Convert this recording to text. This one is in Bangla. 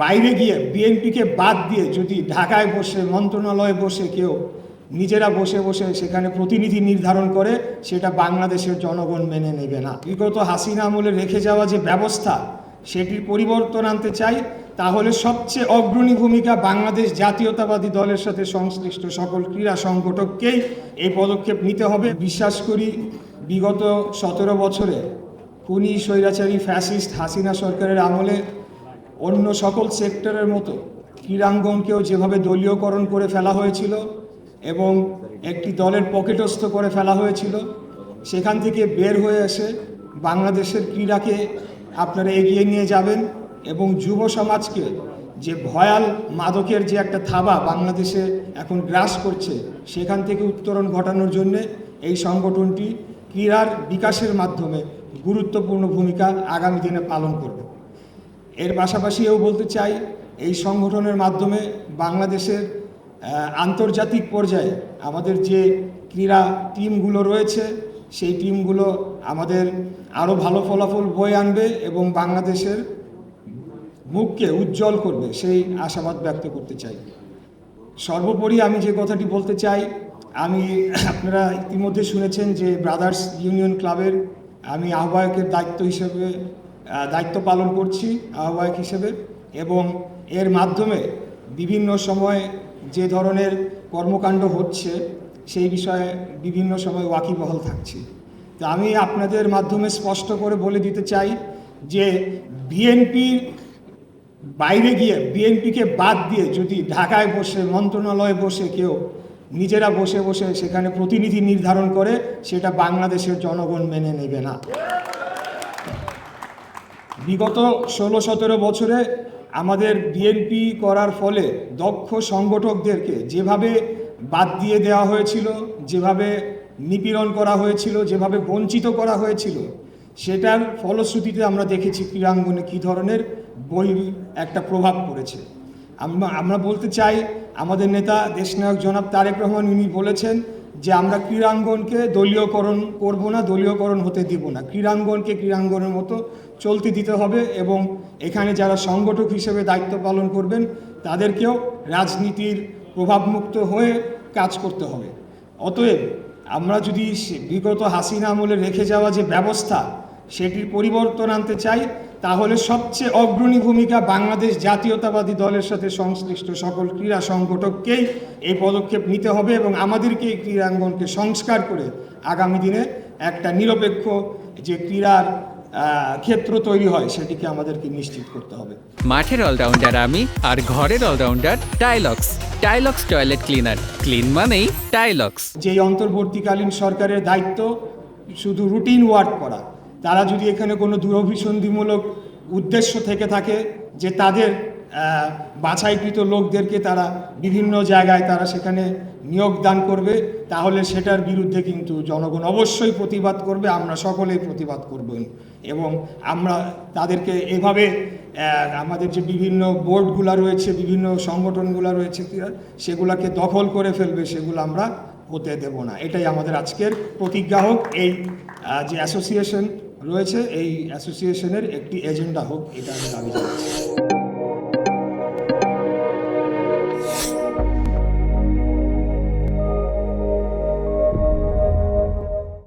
বাইরে গিয়ে বিএনপিকে বাদ দিয়ে যদি ঢাকায় বসে মন্ত্রণালয়ে বসে কেউ নিজেরা বসে বসে সেখানে প্রতিনিধি নির্ধারণ করে, সেটা বাংলাদেশের জনগণ মেনে নেবে না। বিগত হাসিনা আমলে রেখে যাওয়া যে ব্যবস্থা, সেটির পরিবর্তন আনতে চাই। তাহলে সবচেয়ে অগ্রণী ভূমিকা বাংলাদেশ জাতীয়তাবাদী দলের সাথে সংশ্লিষ্ট সকল ক্রীড়া সংগঠককেই এই পদক্ষেপ নিতে হবে। বিশ্বাস করি বিগত 17 বছরে খুনি স্বৈরাচারী ফ্যাসিস্ট হাসিনা সরকারের আমলে অন্য সকল সেক্টরের মতো ক্রীড়াঙ্গনকেও যেভাবে দলীয়করণ করে ফেলা হয়েছিল এবং একটি দলের পকেটস্থ করে ফেলা হয়েছিল, সেখান থেকে বের হয়ে এসে বাংলাদেশের ক্রীড়াকে আপনারা এগিয়ে নিয়ে যাবেন এবং যুব সমাজকে যে ভয়াল মাদকের যে একটা থাবা বাংলাদেশে এখন গ্রাস করছে, সেখান থেকে উত্তরণ ঘটানোর জন্যে এই সংগঠনটি ক্রীড়ার বিকাশের মাধ্যমে গুরুত্বপূর্ণ ভূমিকা আগামী দিনে পালন করবে। এর পাশাপাশি এও বলতে চাই, এই সংগঠনের মাধ্যমে বাংলাদেশের আন্তর্জাতিক পর্যায়ে আমাদের যে ক্রীড়া টিমগুলো রয়েছে, সেই টিমগুলো আমাদের আরও ভালো ফলাফল বয়ে আনবে এবং বাংলাদেশের মুখকে উজ্জ্বল করবে, সেই আশাবাদ ব্যক্ত করতে চাই। সর্বোপরি আমি যে কথাটি বলতে চাই, আপনারা ইতিমধ্যে শুনেছেন যে ব্রাদার্স ইউনিয়ন ক্লাবের আমি আহ্বায়কের দায়িত্ব পালন করছি আহ্বায়ক হিসেবে, এবং এর মাধ্যমে বিভিন্ন সময় যে ধরনের কর্মকাণ্ড হচ্ছে সেই বিষয়ে বিভিন্ন সময় ওয়াকিবহাল থাকছি। তো আমি আপনাদের মাধ্যমে স্পষ্ট করে বলে দিতে চাই যে বিএনপির বাইরে গিয়ে বিএনপিকে বাদ দিয়ে যদি ঢাকায় বসে মন্ত্রণালয়ে বসে কেউ নিজেরা বসে বসে সেখানে প্রতিনিধি নির্ধারণ করে, সেটা বাংলাদেশের জনগণ মেনে নেবে না। বিগত 16-17 বছরে আমাদের বিএনপি করার ফলে দক্ষ সংগঠকদেরকে যেভাবে বাদ দিয়ে দেওয়া হয়েছিল, যেভাবে নিপীড়ন করা হয়েছিল, যেভাবে বঞ্চিত করা হয়েছিল, সেটার ফলশ্রুতিতে আমরা দেখেছি ক্রীড়াঙ্গনে কী ধরনের একটা প্রভাব পড়েছে। আমরা বলতে চাই, আমাদের নেতা দেশনায়ক জনাব তারেক রহমান উনি বলেছেন যে আমরা ক্রীড়াঙ্গনকে দলীয়করণ করব না, দলীয়করণ হতে দিব না, ক্রীড়াঙ্গনকে ক্রীড়াঙ্গনের মতো চলতে দিতে হবে এবং এখানে যারা সংগঠক হিসেবে দায়িত্ব পালন করবেন তাদেরকেও রাজনীতির প্রভাবমুক্ত হয়ে কাজ করতে হবে। অতএব আমরা যদি বিগত হাসিনা আমলে রেখে যাওয়া যে ব্যবস্থা, সেটির পরিবর্তন আনতে চাই, তাহলে সবচেয়ে অগ্রণী ভূমিকা বাংলাদেশ জাতীয়তাবাদী দলের সাথে সংশ্লিষ্ট সকল ক্রীড়া সংগঠককেই এই পদক্ষেপ নিতে হবে এবং আমাদেরকে এই ক্রীড়াঙ্গনকে সংস্কার করে আগামী দিনে একটা নিরপেক্ষ যে ক্রীড়ার ক্ষেত্র তৈরি হয়, সেটিকে আমাদেরকে নিশ্চিত করতে হবে। মাঠের অলরাউন্ডার আমি, আর ঘরের allrounder Tylox. Tylox toilet cleaner, clean মানেই টাইলক্স। যেই অন্তর্বর্তীকালীন সরকারের দায়িত্ব শুধু রুটিন ওয়ার্ক করা, তারা যদি এখানে কোনো দুরভিসন্ধিমূলক উদ্দেশ্য থেকে থাকে যে তাদের বাছাইকৃত লোকদেরকে তারা বিভিন্ন জায়গায় তারা সেখানে নিয়োগ দান করবে, তাহলে সেটার বিরুদ্ধে কিন্তু জনগণ অবশ্যই প্রতিবাদ করবে, আমরা সকলেই প্রতিবাদ করব এবং আমরা তাদেরকে এভাবে আমাদের যে বিভিন্ন বোর্ডগুলো রয়েছে, বিভিন্ন সংগঠনগুলো রয়েছে, সেগুলোকে দখল করে ফেলবে, সেগুলো আমরা হতে দেব না। এটাই আমাদের আজকের প্রতিজ্ঞা হোক, এই যে অ্যাসোসিয়েশন রয়েছে এই অ্যাসোসিয়েশনের একটি এজেন্ডা হোক, এটা আমি দাবি জানাচ্ছি।